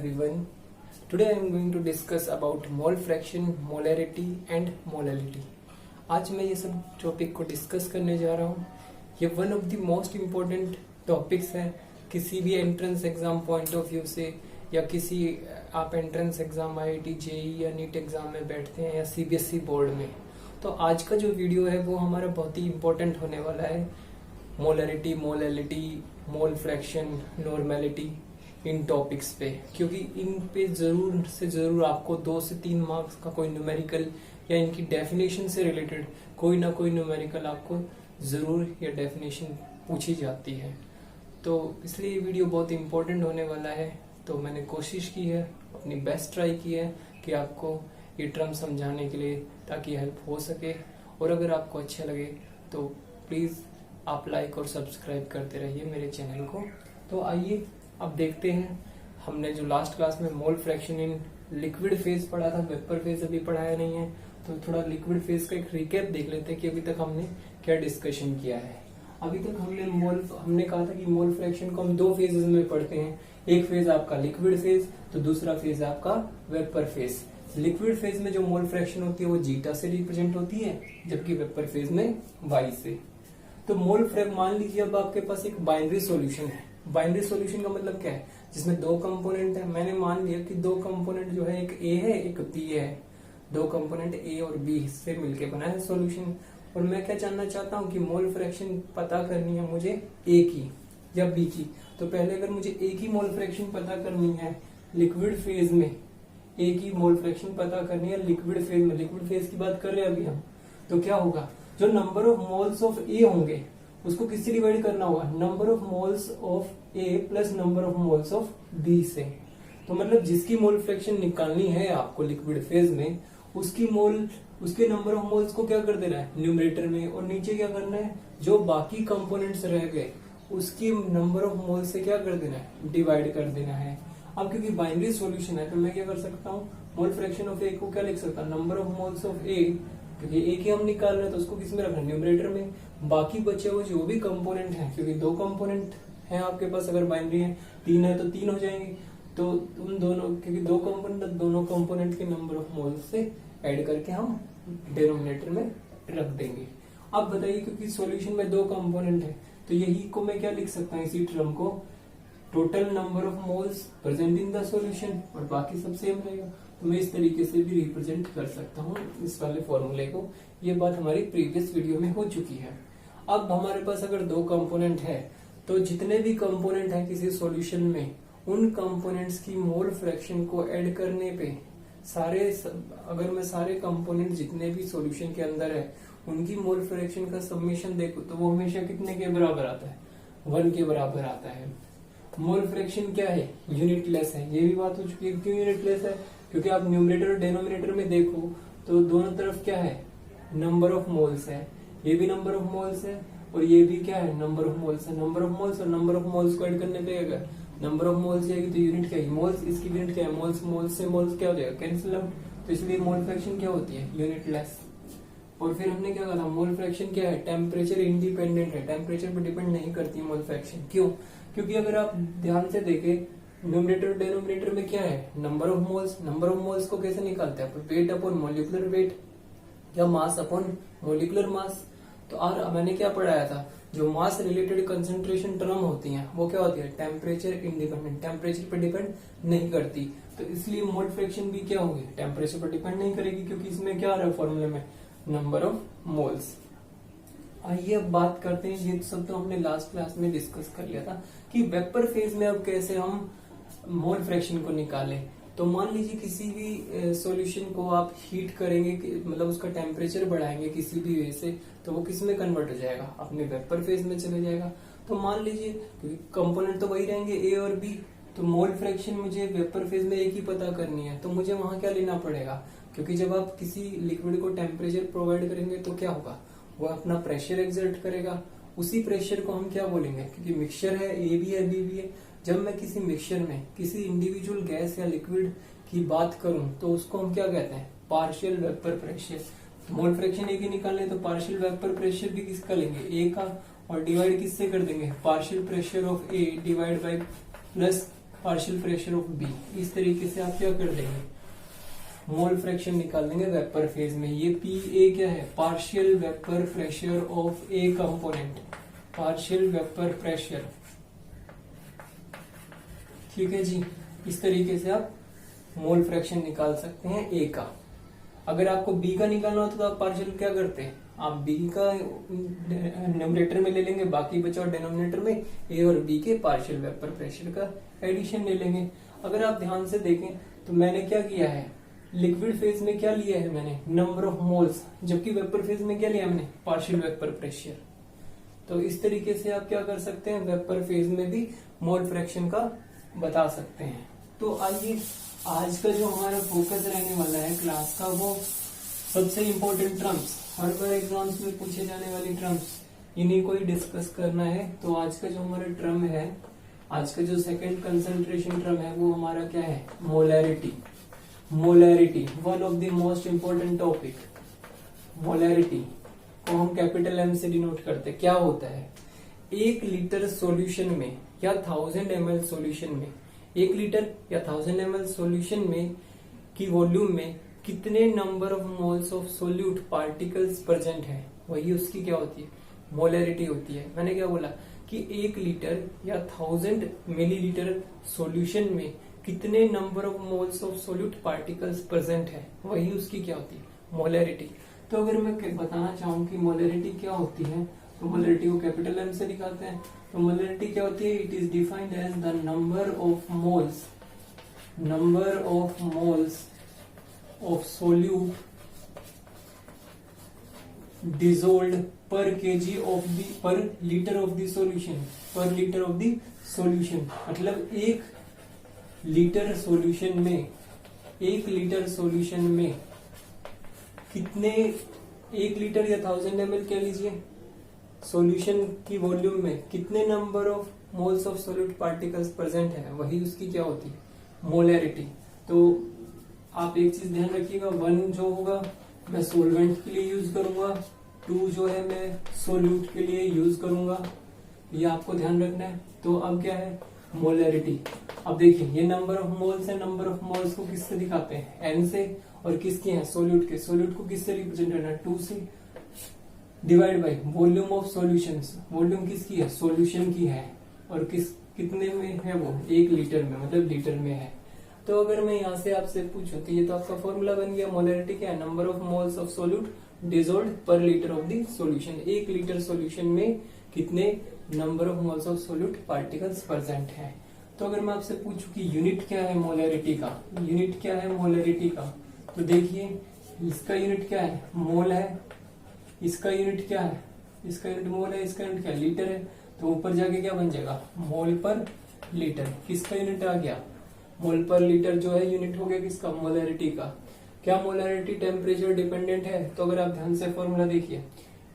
everyone. Today I am going to discuss about mole fraction, molarity and molality. आज मैं ये सब topic को डिस्कस करने जा रहा हूँ. ये one of the most important topics है किसी भी entrance exam point of view से, या किसी आप एंट्रेंस एग्जाम IIT JEE या नीट एग्जाम में बैठते हैं या CBSE बोर्ड में. तो आज का जो वीडियो है वो हमारा बहुत ही इम्पोर्टेंट होने वाला है. Molarity, molality, mole fraction, normality, इन टॉपिक्स पे, क्योंकि इन पे जरूर से जरूर आपको 2 से 3 मार्क्स का कोई न्यूमेरिकल या इनकी डेफिनेशन से रिलेटेड कोई ना कोई न्यूमेरिकल आपको जरूर या डेफिनेशन पूछी जाती है. तो इसलिए ये वीडियो बहुत इंपॉर्टेंट होने वाला है. तो मैंने कोशिश की है, अपनी बेस्ट ट्राई की है कि आपको ये टर्म समझाने के लिए, ताकि हेल्प हो सके. और अगर आपको अच्छा लगे तो प्लीज आप लाइक और सब्सक्राइब करते रहिए मेरे चैनल को. तो आइए अब देखते हैं. हमने जो लास्ट क्लास में mole fraction in liquid phase पढ़ा था, वेपर फेज अभी पढ़ाया नहीं है, तो थोड़ा लिक्विड फेज का एक रिकैप देख लेते हैं कि अभी तक हमने क्या डिस्कशन किया है. अभी तक हमने कहा था कि मोल फ्रैक्शन को हम 2 फेजेस में पढ़ते हैं. एक फेज आपका लिक्विड फेज, तो दूसरा फेज आपका वेपर फेज. लिक्विड फेज में जो मोल फ्रैक्शन होती है वो जीटा से रिप्रेजेंट होती है, जबकि वेपर फेज में वाई से. तो मोल फ्रैक्शन, मान लीजिए अब आपके पास एक बाइनरी सॉल्यूशन है. बाइनरी सॉल्यूशन का मतलब क्या है, जिसमें 2 कंपोनेंट है. मैंने मान लिया कि 2 कंपोनेंट जो है, एक ए है एक बी है. 2 कंपोनेंट ए और बी से मिलके बना है सॉल्यूशन. और मैं क्या जानना चाहता हूँ कि मोल फ्रैक्शन पता करनी है मुझे ए की या बी की. तो पहले अगर मुझे ए की मोल फ्रैक्शन पता करनी है लिक्विड फेज में, ए की मोल फ्रैक्शन पता करनी है लिक्विड फेज में, लिक्विड फेज की बात कर रहे हैं अभी हम, तो क्या होगा, जो number of moles of A होंगे उसको किससे डिवाइड करना होगा, number of moles of A plus number of moles of B से. तो मतलब जिसकी मोल फ्रैक्शन निकालनी है आपको लिक्विड फेज में, उसके नंबर ऑफ मोल्स को क्या कर देना है न्यूमरेटर में, और नीचे क्या करना है जो बाकी कंपोनेंट्स रह गए उसकी नंबर ऑफ मोल्स से क्या कर देना है, डिवाइड कर देना है. अब क्योंकि बाइनरी सॉल्यूशन है तो मैं क्या कर सकता हूँ, मोल फ्रैक्शन ऑफ ए को क्या लिख सकता हूँ, नंबर ऑफ मोल्स ऑफ ए, क्योंकि ए की हम निकाल रहे हैं तो उसको किस में रखना है, न्यूमरेटर में. बाकी बचे हुए जो भी कंपोनेंट हैं, क्योंकि 2 कंपोनेंट हैं आपके पास, अगर बाइनरी है 3 है तो 3 हो जाएंगे. तो उन दोनों, क्योंकि 2 कंपोनेंट, दोनों कंपोनेंट के नंबर ऑफ मोल्स से ऐड करके हम डिनोमिनेटर में रख देंगे. अब बताइए, क्योंकि सॉल्यूशन में 2 कंपोनेंट है तो यही को मैं क्या लिख सकता हूँ, इसी टर्म को total number of moles present in the solution, और बाकी सब सेम रहेगा. तो मैं इस तरीके से भी रिप्रेजेंट कर सकता हूँ इस वाले फॉर्मूले को. ये बात हमारी प्रीवियस वीडियो में हो चुकी है. अब हमारे पास अगर 2 कंपोनेंट है तो जितने भी कंपोनेंट है किसी सॉल्यूशन में, उन कंपोनेंट्स की मोल फ्रैक्शन को ऐड करने पे अगर मैं सारे कंपोनेंट जितने भी सॉल्यूशन के अंदर है उनकी मोल फ्रैक्शन का समेशन देखूं तो वो हमेशा कितने के बराबर आता है, 1 के बराबर आता है. मोल फ्रैक्शन क्या है, यूनिटलेस है. ये भी बात हो चुकी है. क्यों यूनिटलेस है, क्योंकि आप न्यूमरेटर और डिनोमिनेटर में देखो तो दोनों तरफ क्या है, नंबर ऑफ मोल्स है. ये भी नंबर ऑफ मोल्स है और ये भी क्या है, नंबर ऑफ मोल्स है. नंबर ऑफ मोल्स और नंबर ऑफ मोल्स को ऐड करने पे अगर नंबर ऑफ मोल्स जाएगी तो यूनिट क्या है, मोल्स. इसकी यूनिट क्या है, मोल्स. मोल्स से मोल्स क्या हो जाएगा, कैंसिल आउट. तो इसलिए मोल फ्रैक्शन क्या होती है, यूनिटलेस. और फिर हमने क्या कहा, मोल फ्रैक्शन क्या है, टेम्परेचर इंडिपेंडेंट है, टेम्परेचर पर डिपेंड नहीं करती मोल फ्रैक्शन. क्यों, क्योंकि अगर आप ध्यान से देखें न्यूमरेटर डिनोमिनेटर में क्या है, number of moles. Number of moles को कैसे निकालते हैं, वेट अपॉन मॉलिक्यूलर वेट या मास अपॉन मॉलिक्यूलर मास. तो मैंने क्या पढ़ाया था, जो मास रिलेटेड कंसंट्रेशन टर्म होती हैं वो क्या होती है, टेम्परेचर इंडिपेंडेंट, टेम्परेचर पर डिपेंड नहीं करती. तो इसलिए मोल फ्रैक्शन भी क्या होगी, टेम्परेचर पर डिपेंड नहीं करेगी, क्योंकि इसमें क्या आ रहा है फॉर्मूले में, नंबर ऑफ मोल्स. आइए अब बात करते हैं, ये सब तो हमने लास्ट क्लास में डिस्कस कर लिया था कि वेपर फेज में अब कैसे हम मोल फ्रैक्शन को निकालें. तो मान लीजिए किसी भी सॉल्यूशन को आप हीट करेंगे, मतलब उसका टेम्परेचर बढ़ाएंगे किसी भी वे से, तो वो किस में कन्वर्ट हो जाएगा, अपने वेपर फेज में चले जाएगा. तो मान लीजिए कंपोनेंट तो वही रहेंगे ए और बी, तो मोल फ्रैक्शन मुझे वेपर फेज में एक ही पता करनी है. तो मुझे वहां क्या लेना पड़ेगा, क्योंकि जब आप किसी लिक्विड को टेम्परेचर प्रोवाइड करेंगे तो क्या होगा, वो अपना प्रेशर एक्सर्ट करेगा. उसी प्रेशर को हम क्या बोलेंगे, क्योंकि मिक्सचर है, ए भी है बी भी है. जब मैं किसी मिक्सचर में किसी इंडिविजुअल गैस या लिक्विड की बात करूं तो उसको हम क्या कहते हैं, partial vapour pressure. Mole fraction A की निकालने तो पार्शियल वेपर प्रेशर भी किसका लेंगे, ए का, और डिवाइड किससे कर देंगे, partial pressure of A divide by plus partial fraction of B. इस तरीके से आप क्या कर देंगे, मोल फ्रैक्शन निकाल देंगे वेपर फेज में। ये पी ए क्या है, partial vapour pressure of A component, partial vapour pressure. ठीक है जी, इस तरीके से आप मोल फ्रैक्शन निकाल सकते हैं ए का। अगर आपको बी का निकालना होता तो आप पार्शियल क्या करते हैं, आप बी का न्यूमरेटर में ले लेंगे, बाकी बचा डिनोमिनेटर में ए और बी के पार्शियल वेपर प्रेशर का एडिशन ले लेंगे। अगर आप ध्यान से देखें तो मैंने क्या किया है, लिक्विड फेज में क्या लिया है मैंने, नंबर ऑफ मोल्स, जबकि वेपर फेज में क्या लिया हमने, पार्शियल वेपर प्रेशर। तो इस तरीके से आप क्या कर सकते हैं, वेपर फेज में भी मोल फ्रैक्शन का बता सकते हैं। तो आइए आज का जो हमारा फोकस रहने वाला है क्लास का, वो सबसे इम्पोर्टेंट टर्म्स, हर बार एग्जाम्स में पूछे जाने वाली टर्म्स, इन्हीं को ही डिस्कस करना है। तो आज का जो हमारा टर्म है, आज का जो सेकंड कंसंट्रेशन टर्म है वो हमारा क्या है, molarity. Molarity one of the most important topic. Molarity को हम कैपिटल एम से डिनोट करते, क्या होता है, 1 लीटर सॉल्यूशन में या 1000 ml सॉल्यूशन में, 1 लीटर या 1000 ml सॉल्यूशन में की वॉल्यूम में कितने number of moles of solute particles present है, वही उसकी क्या होती है, मोलैरिटी होती है। मैंने क्या बोला कि 1 लीटर या 1000 मिलीलीटर सॉल्यूशन में कितने number of moles of solute particles present है, वही उसकी क्या होती है, मोलैरिटी। तो अगर मैं बताना चाहूँ कि मोलैरिटी क्या होती है, तो मोलैरिटी को कैपिटल एम से दिखाते हैं। तो मोलैरिटी क्या होती है, it is defined as the number of moles, number of moles of solute dissolved per kg of the per liter of the solution, per liter of the solution। मतलब 1 litre solution में, 1 litre solution में कितने, 1 litre या 1000 ml कह लीजिए solution की volume में कितने number of moles of solute particles present है, वही उसकी क्या होती है, मोलैरिटी। तो आप एक चीज ध्यान रखिएगा, 1 जो होगा मैं सोलवेंट के लिए यूज करूंगा, 2 जो है मैं सोल्यूट के लिए यूज करूंगा, ये आपको ध्यान रखना है। तो अब क्या है, मोलैरिटी। अब देखिए ये नंबर ऑफ मोल्स है, नंबर ऑफ मोल्स को किससे दिखाते हैं, एन से, और किसके हैं, सोल्यूट के। सोल्यूट को किससे रिप्रेजेंट करना है, 2 से, divide by volume of solutions. Volume किसकी है, सॉल्यूशन की है, और कितने में है वो, 1 लीटर में, मतलब लीटर में है। तो अगर मैं यहाँ से आपसे पूछूं तो ये तो आपका फॉर्मूला बन गया, मोलैरिटी क्या है, number of moles of solute dissolved per litre of the solution. 1 litre solution में कितने number of moles of solute particles present है। तो अगर मैं आपसे पूछूं कि यूनिट क्या है मोलैरिटी का, यूनिट क्या है मोलैरिटी का, तो देखिए इसका यूनिट क्या है, मोल है, इसका यूनिट क्या है, इसका यूनिट मोल है, इसका यूनिट क्या है, लीटर है। तो ऊपर जाके क्या बन जाएगा, मोल पर लीटर। किसका यूनिट आ गया, मोल पर लीटर जो है यूनिट हो गया किसका, मोलैरिटी का। क्या मोलैरिटी टेम्परेचर डिपेंडेंट है, तो अगर आप ध्यान से फॉर्मूला देखिए,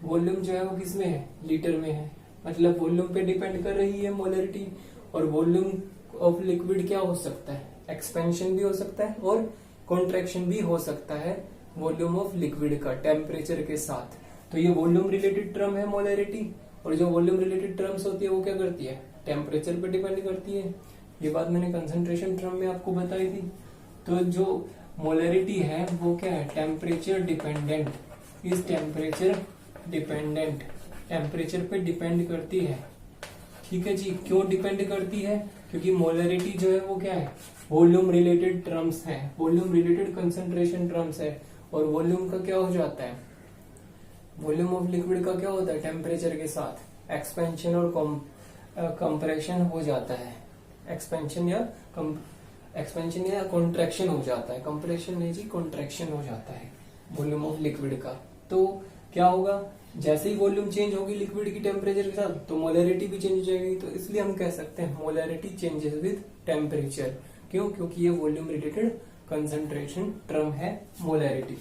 वॉल्यूम जो है वो किस में है, लीटर में है, मतलब वॉल्यूम पे डिपेंड कर रही है मोलैरिटी। और वॉल्यूम ऑफ लिक्विड क्या हो सकता है, एक्सपेंशन भी हो सकता है और कॉन्ट्रैक्शन भी हो सकता है वॉल्यूम ऑफ लिक्विड का टेम्परेचर के साथ। तो ये वॉल्यूम रिलेटेड टर्म है मोलैरिटी, और जो वॉल्यूम रिलेटेड टर्म्स होती है वो क्या करती है, टेम्परेचर पे डिपेंड करती है। ये बात मैंने कंसंट्रेशन टर्म में आपको बताई थी। तो जो मोलैरिटी है वो क्या है, टेम्परेचर डिपेंडेंट, इस टेम्परेचर डिपेंडेंट, टेम्परेचर पे डिपेंड करती है। ठीक है जी, क्यों डिपेंड करती है, क्योंकि मोलैरिटी जो है वो क्या है, वॉल्यूम रिलेटेड टर्म्स है, वॉल्यूम रिलेटेड कंसंट्रेशन टर्म्स है। और वॉल्यूम का क्या हो जाता है, वॉल्यूम ऑफ लिक्विड का क्या होता है, टेम्परेचर के साथ एक्सपेंशन और कंप्रेशन हो जाता है, एक्सपेंशन या कॉन्ट्रैक्शन हो जाता है, कंप्रेशन नहीं जी, कॉन्ट्रैक्शन हो जाता है वॉल्यूम ऑफ लिक्विड का। तो क्या होगा, जैसे ही वॉल्यूम चेंज होगी लिक्विड की टेम्परेचर के साथ, तो मोलैरिटी भी चेंज हो जाएगी। तो इसलिए हम कह सकते हैं मोलैरिटी चेंजेस विद टेम्परेचर। क्यों, क्योंकि ये वॉल्यूम रिलेटेड कंसंट्रेशन टर्म है मोलैरिटी।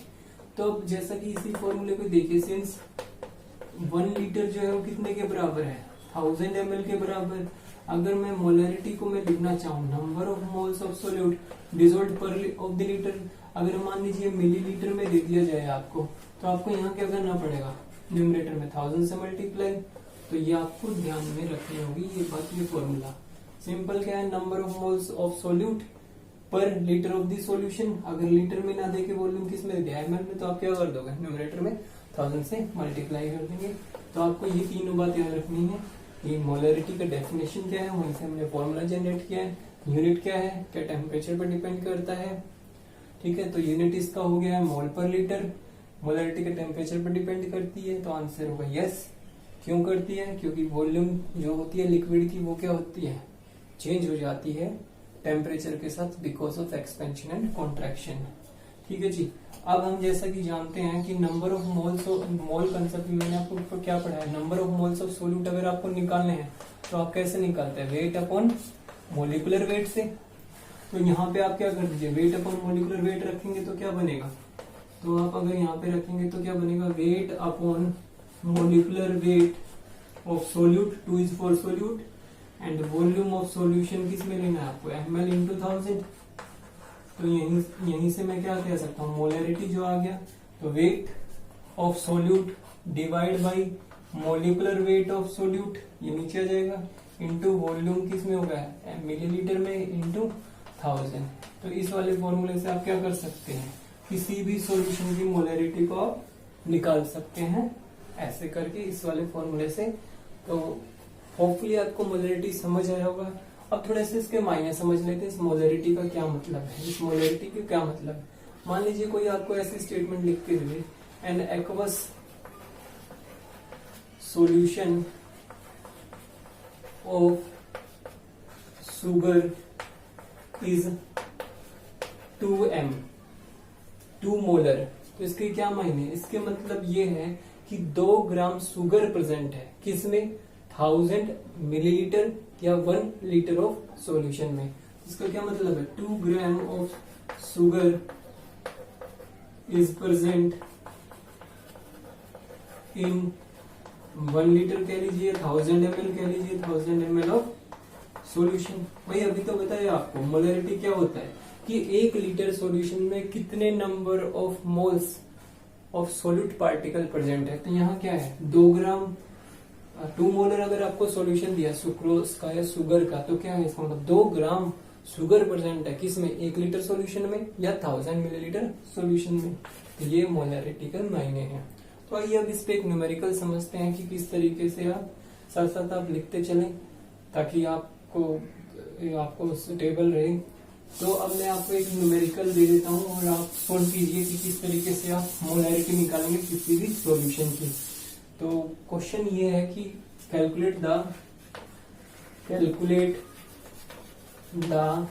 तो अब जैसा कि इसी फॉर्मूले को देखिए, सिंस 1 लीटर जो है वो कितने के बराबर है, 1000 ml के बराबर। अगर मैं मोलैरिटी को मैं लिखना चाहूँ, number of moles of solute dissolved पर ऑफ द लीटर, अगर मान लीजिए मिलीलीटर में दे दिया जाए आपको, तो आपको यहाँ क्या करना पड़ेगा, न्यूमरेटर में 1000 से मल्टीप्लाई। तो ये आपको ध्यान में रखनी होगी ये बात, ये फॉर्मूला सिंपल क्या है, number of moles of solute पर लीटर ऑफ द सॉल्यूशन। अगर लीटर में ना देके वॉल्यूम किस में दिया है, एमएल में, तो आप क्या कर दोगे, न्यूमरेटर में 1000 से मल्टीप्लाई कर देंगे। तो आपको ये तीनों बात याद रखनी है। ये मोलरिटी का डेफिनेशन क्या है, वहीं से हमने फॉर्मूला जनरेट किया है। यूनिट क्या है, क्या टेम्परेचर पर डिपेंड करता है, ठीक है। तो यूनिट इसका हो गया है मोल पर लीटर। मोलरिटी का टेम्परेचर पर डिपेंड करती है, तो आंसर होगा यस। क्यों करती है, क्योंकि वॉल्यूम जो होती है लिक्विड की, वो क्या होती है, चेंज हो जाती है टेम्परेचर के साथ, because of expansion and contraction. ठीक है जी। अब हम जैसा कि जानते हैं कि number of moles, mole concept में मैंने आपको क्या पढ़ा है, number of moles of solute अगर आपको निकालने हैं तो आप कैसे निकालते हैं, वेट अपॉन मोलिकुलर वेट से। तो यहाँ पे आप क्या कर दीजिए, वेट अपॉन मोलिकुलर वेट रखेंगे तो क्या बनेगा, तो आप अगर यहाँ पे रखेंगे तो क्या बनेगा, weight upon molecular weight of solute, 2 is for solute, and volume of solution किस में लेना है आपको, ml इंटू 1000। तो यहीं से मैं क्या कह सकता हूँ, मोलरिटी जो आ गया, तो weight of solute divide by molecular weight of solute, ये नीचे आ जाएगा, इंटू वॉल्यूम किस में होगा, मिलीलीटर में, इंटू 1000। तो इस वाले फॉर्मूले से आप क्या कर सकते हैं, किसी भी सॉल्यूशन की मोलरिटी को आप निकाल सकते हैं, ऐसे करके इस वाले फॉर्मूले से। तो होपफुली आपको मोलरिटी समझ आया होगा। अब थोड़े से इसके मायने समझ लेते हैं, इस मोलरिटी का क्या मतलब है, इस मोलरिटी का क्या मतलब है। मान लीजिए कोई आपको ऐसी स्टेटमेंट लिख के दे, an aqueous solution of sugar is 2m, 2 molar. तो इसके क्या मायने, इसके मतलब ये है कि 2 ग्राम शुगर प्रेजेंट है किसमें, 1000 मिलीलीटर या 1 लीटर ऑफ सॉल्यूशन में। इसका क्या मतलब है, 2 gram of sugar is present in 1 litre कह लीजिए, 1000 ml कह लीजिए, 1000 ml ऑफ सॉल्यूशन। भाई अभी तो बताया आपको मोलरिटी क्या होता है, कि 1 लीटर सॉल्यूशन में कितने number of moles of solute particle present है। तो यहाँ क्या है, 2 ग्राम, 2 मोलर अगर आपको सॉल्यूशन दिया सुक्रोज का या शुगर का, तो क्या है इसका मतलब 2 ग्राम शुगर प्रेजेंट है किसमें, 1 लीटर सॉल्यूशन में या 1000 मिलीलीटर सॉल्यूशन में। तो ये मोलरिटी का मायने है। तो आइए अब इस पे एक न्यूमेरिकल समझते हैं कि किस तरीके से आप साथ साथ आप लिखते चलें, ताकि आपको टेबल रहे। तो अब मैं आपको एक न्यूमेरिकल दे देता हूँ और आप सोल्व कीजिए कि किस तरीके से आप मोलरिटी निकालेंगे किसी भी सॉल्यूशन की। तो क्वेश्चन ये है कि calculate the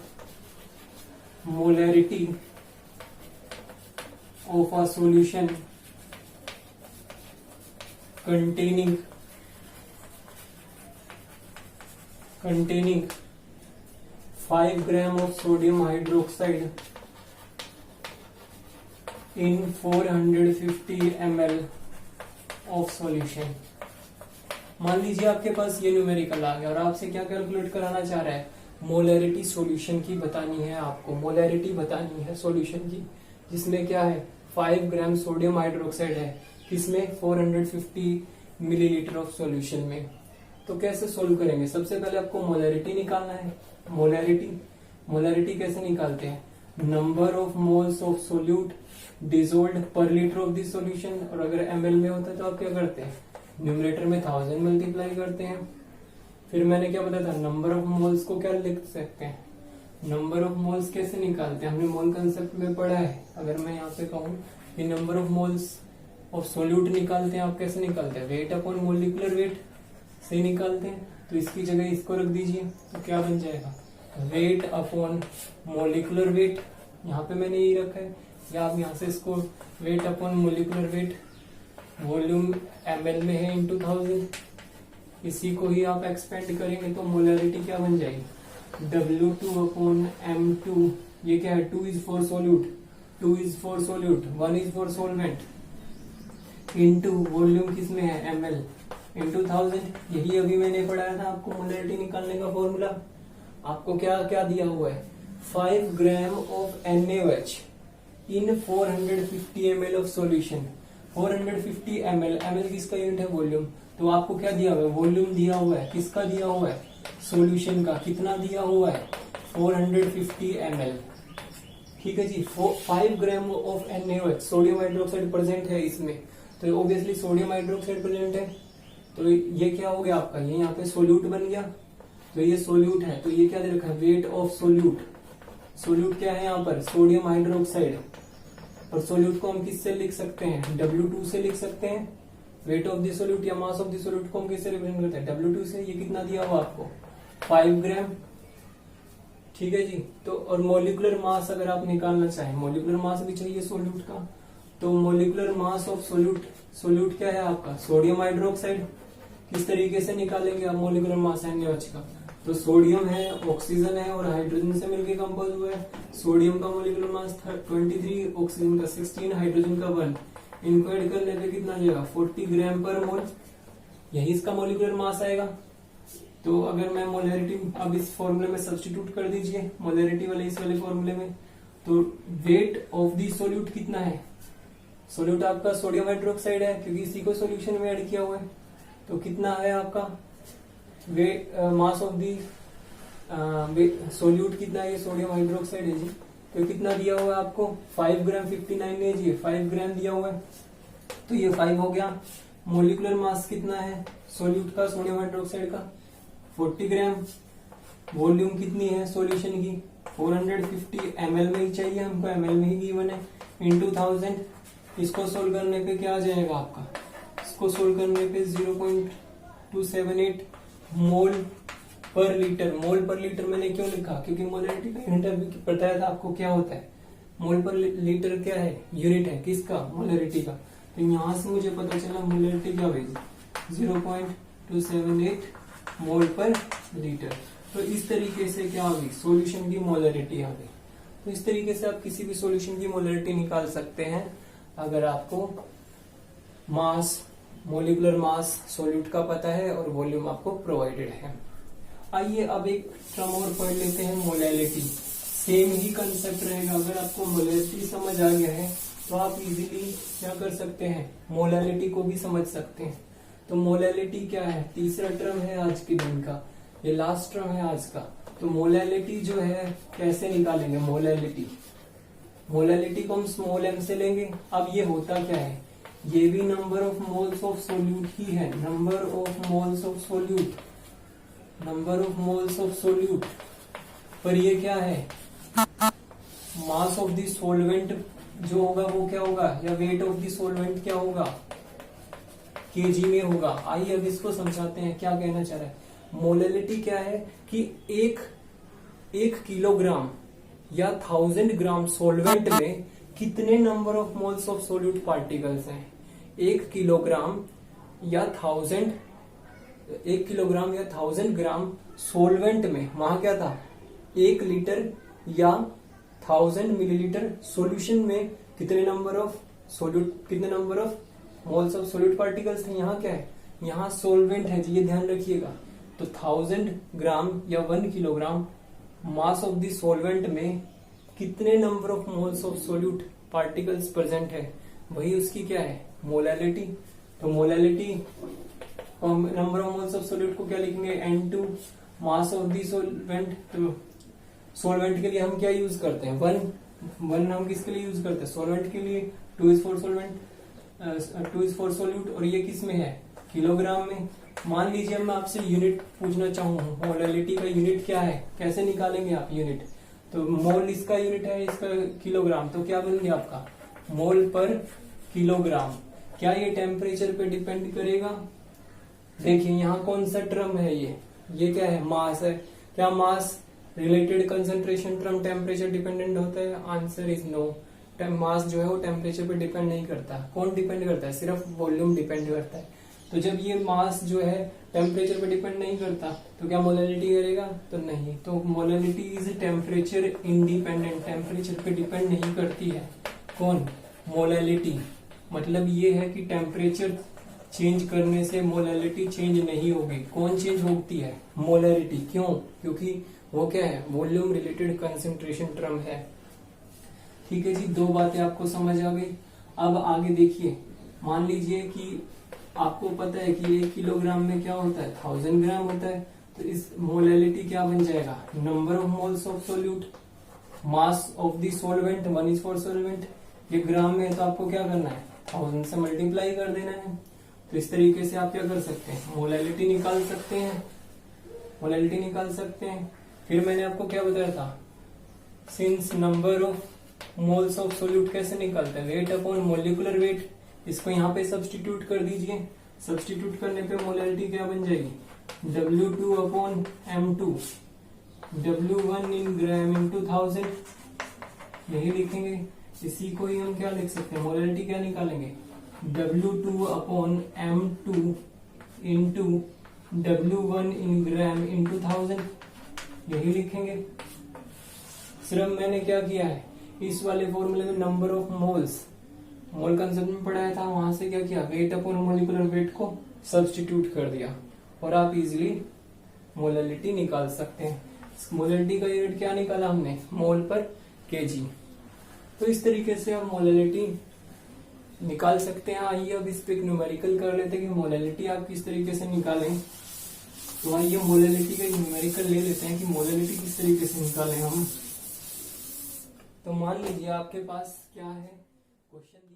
molarity of a solution containing 5 gram of sodium hydroxide in 450 ml of solution। मान लीजिए आपके पास ये न्यूमेरिकल आ गया और आपसे क्या कैलकुलेट कराना चाह रहा है, मोलरिटी सॉल्यूशन की बतानी है आपको, मोलरिटी बतानी है सॉल्यूशन की, जिसमें क्या है 5 ग्राम सोडियम हाइड्रोक्साइड है, किसमें 450 मिलीलीटर ऑफ सॉल्यूशन में। तो कैसे सोल्व करेंगे, सबसे पहले आपको मोलरिटी निकालना है। मोलरिटी कैसे निकालते हैं, number of moles of solute dissolved per litre of this solution, और अगर ml में होता है तो आप क्या करते हैं, न्यूमरेटर में 1000 मल्टीप्लाई करते हैं। फिर मैंने क्या बताया था, नंबर ऑफ मोल्स को क्या लिख सकते हैं, नंबर ऑफ मोल्स कैसे निकालते हैं, हमने मोल कंसेप्ट में पढ़ा है। अगर मैं यहाँ पे कहूँ कि number of moles of solute निकालते हैं, आप कैसे निकालते हैं, वेट अपॉन मोलिकुलर वेट से निकालते हैं। तो इसकी जगह इसको रख दीजिए, तो क्या बन जाएगा, वेट अपॉन मोलिकुलर वेट, यहाँ पे मैंने ये रखा है, या आप यहाँ से इसको weight upon molecular weight, volume ml में है इंटू 1000, इसी को ही आप एक्सपेंड करेंगे तो मोलरिटी क्या बन जाएगी, W2 अपॉन M2। ये क्या है, 2 is for solute, 2 is for solute, 1 is for solvent, into volume किसमें है ml इंटू 1000। यही अभी मैंने पढ़ाया था आपको मोलरिटी निकालने का फॉर्मूला। आपको क्या क्या दिया हुआ है, 5 gram of NaOH in 450 ml of solution. 450 ml, ml किसका यूनिट है, वॉल्यूम। तो आपको क्या दिया हुआ है, वॉल्यूम दिया हुआ है, किसका दिया हुआ है, सॉल्यूशन का कितना दिया हुआ है 450 ml। ठीक है जी, 5 gram of NaOH sodium hydroxide present है इसमें, तो ऑब्वियसली सोडियम हाइड्रोक्साइड प्रेजेंट है, तो ये क्या हो गया आपका, ये यहाँ पे सोल्यूट बन गया, तो ये सोल्यूट है, तो ये क्या दे रखा है वेट ऑफ सोल्यूट। सोल्यूट क्या है यहाँ पर सोडियम हाइड्रोक्साइड, और सोल्यूट को हम किससे लिख सकते हैं W2 से लिख सकते हैं। वेट ऑफ द सोल्यूट या मास ऑफ द सोल्यूट को हम किससे रिप्रेजेंट करते हैं W2 से। ये कितना दिया हुआ आपको 5 ग्राम। ठीक है जी, तो और मोलिकुलर मास अगर आप निकालना चाहें, मोलिकुलर मास भी चाहिए सोल्यूट का, तो molecular mass of solute, solute क्या है आपका सोडियम हाइड्रोक्साइड। किस तरीके से निकालेंगे आप मोलिकुलर मास NaOH का, तो सोडियम है, ऑक्सीजन है और हाइड्रोजन से मिलकर कंपोज हुआ है। सोडियम का मोलिकुलर मास 23, ऑक्सीजन का 16, हाइड्रोजन का 1, इनको ऐड करने पे कितना जाएगा 40 ग्राम पर मोल, यही इसका मोलिकुलर मास आएगा। तो अगर मैं मोलैरिटी अब इस फॉर्मूले में सब्स्टिट्यूट कर दीजिए, मोलैरिटी वाले इस वाले फॉर्मूले में, तो वेट ऑफ दी सोल्यूट कितना है, सोल्यूट आपका सोडियम हाइड्रोक्साइड है क्योंकि इसी को सोल्यूशन में ऐड किया हुआ है, तो कितना है आपका मास ऑफ दी सोल्यूट कितना है, ये सोडियम हाइड्रोक्साइड है जी, तो कितना दिया हुआ है आपको 5 ग्राम 59 है जी, 5 ग्राम दिया हुआ है, तो ये 5 हो गया। मोलिकुलर मास कितना है सोल्यूट का सोडियम हाइड्रोक्साइड का 40 ग्राम। वॉल्यूम कितनी है सॉल्यूशन की 450 ml में ही चाहिए हमको, ml में ही गिवन है, इनटू 1000। इसको सोल्व करने पे क्या आ जाएगा आपका, इसको सोल्व करने पे 0.278 मोल पर लीटर। मोल पर लीटर मैंने क्यों लिखा, क्योंकि मोलैरिटी का यूनिट अभी बताया था आपको क्या होता है, मोल पर लीटर क्या है यूनिट है किसका मोलैरिटी का, तो यहां से मुझे पता चला मोलैरिटी क्या हुई 0.278 मोल पर लीटर। तो इस तरीके से क्या होगी सॉल्यूशन की मोलैरिटी आ गई। तो इस तरीके से आप किसी भी सॉल्यूशन की मोलैरिटी निकाल सकते हैं अगर आपको मास, मोलिकुलर मास सोल्यूट का पता है और वॉल्यूम आपको प्रोवाइडेड है। आइए अब एक टर्म और पढ़ लेते हैं मोलैलिटी। सेम ही कंसेप्ट रहेगा, अगर आपको मोलैलिटी समझ आ गया है तो आप इजीली क्या कर सकते हैं मोलैलिटी को भी समझ सकते हैं। तो मोलैलिटी क्या है, तीसरा टर्म है आज के दिन का, ये लास्ट टर्म है आज का। तो मोलैलिटी जो है कैसे निकालेंगे मोलैलिटी, मोलैलिटी को हम स्मॉल m से लेंगे। अब ये होता क्या है, ये भी number of moles of solute ही है, number of moles of solute, number of moles of solute, पर ये क्या है मास ऑफ द सॉल्वेंट जो होगा वो क्या होगा, या वेट ऑफ द सॉल्वेंट क्या होगा केजी में होगा। आइए अब इसको समझाते हैं क्या कहना चाह रहा है। मोलैलिटी क्या है कि एक किलोग्राम या 1000 ग्राम सॉल्वेंट में कितने number of moles of solute particles हैं। 1 किलोग्राम या 1000 ग्राम सॉल्वेंट में, वहां क्या था 1 लीटर या 1000 मिलीलीटर सॉल्यूशन में कितने नंबर ऑफ सोल्यूट, कितने number of moles of solute particles थे। यहाँ क्या है, यहाँ सॉल्वेंट है जी, ये ध्यान रखिएगा। तो 1000 ग्राम या 1 kilogram mass of the solvent में कितने number of moles of solute particles present है, वही उसकी क्या है मोलैलिटी। तो molality number of moles of solute को क्या लिखेंगे N2 mass of the solvent. तो सॉल्वेंट के लिए हम क्या यूज करते हैं 1 हम किसके लिए यूज करते हैं सोल्वेंट के लिए, 2 is for सोल्वेंट, 2 is for solute, और ये किस में है किलोग्राम में। मान लीजिए मैं आपसे यूनिट पूछना चाहूँ, मोलैलिटी का यूनिट क्या है, कैसे निकालेंगे आप यूनिट। तो मोल इसका यूनिट है, इसका किलोग्राम, तो क्या बनेंगे आपका मोल पर किलोग्राम। क्या ये टेम्परेचर पे डिपेंड करेगा, देखिए यहाँ कौन सा टर्म है, ये क्या है मास है। क्या mass related concentration term temperature dependent होता है, आंसर इज नो। मास जो है वो टेम्परेचर पे डिपेंड नहीं करता। कौन डिपेंड करता है, सिर्फ वॉल्यूम डिपेंड करता है। तो जब ये मास जो है टेम्परेचर पे डिपेंड नहीं करता तो क्या मोलैलिटी करेगा, तो नहीं। तो molality is temperature independent, temperature पे डिपेंड नहीं करती है। कौन मोलैलिटी, मतलब ये है कि टेम्परेचर चेंज करने से मोलैलिटी चेंज नहीं होगी। कौन चेंज होती है मोलैलिटी, क्यों, क्योंकि वो क्या है वॉल्यूम रिलेटेड कंसेंट्रेशन टर्म है। ठीक है जी, 2 बातें आपको समझ आ गई। अब आगे देखिए, मान लीजिए कि आपको पता है कि 1 किलोग्राम में क्या होता है 1000 ग्राम होता है, तो इस मोलैलिटी क्या बन जाएगा, number of moles of solute, mass of the solvent, 1 is for solvent. ये ग्राम में है तो आपको क्या करना है, 1000 से मल्टीप्लाई कर देना है। तो इस तरीके से आप क्या कर सकते हैं, मोलैलिटी निकाल सकते हैं, मोलैलिटी निकाल सकते हैं। फिर मैंने आपको क्या बताया था, since number of moles of solute कैसे निकालते हैं, वेट अपॉन मोलिकुलर वेट। इसको यहाँ पे सब्स्टिट्यूट कर दीजिए, सब्स्टिट्यूट करने पे मोलैलिटी क्या बन जाएगी, W2 अपॉन M2, W1 इन ग्राम इंटू 1000, यही लिखेंगे। इसी को ही हम क्या लिख सकते हैं, मोलैलिटी क्या निकालेंगे, W2 upon M2 into W1 इन ग्राम इंटू 1000, यही लिखेंगे। सिर्फ मैंने क्या किया है, इस वाले फॉर्मूले में number of moles, mole concept में पढ़ाया था, वहां से क्या किया, वेट अपॉन मोलिकुलर वेट को सब्स्टिट्यूट कर दिया और आप इजीली मोलैलिटी निकाल सकते हैं। मोलैलिटी का यूनिट क्या निकाला हमने, मोल पर केजी। तो इस तरीके से आप मोलैलिटी निकाल सकते हैं। आइए अब इस पे न्यूमेरिकल कर लेते हैं कि मोलैलिटी आप किस तरीके से निकालें। तो आइए मोलैलिटी का न्यूमेरिकल ले लेते हैं कि मोलैलिटी किस तरीके से निकालें हम। तो मान लीजिए आपके पास क्या है, क्वेश्चन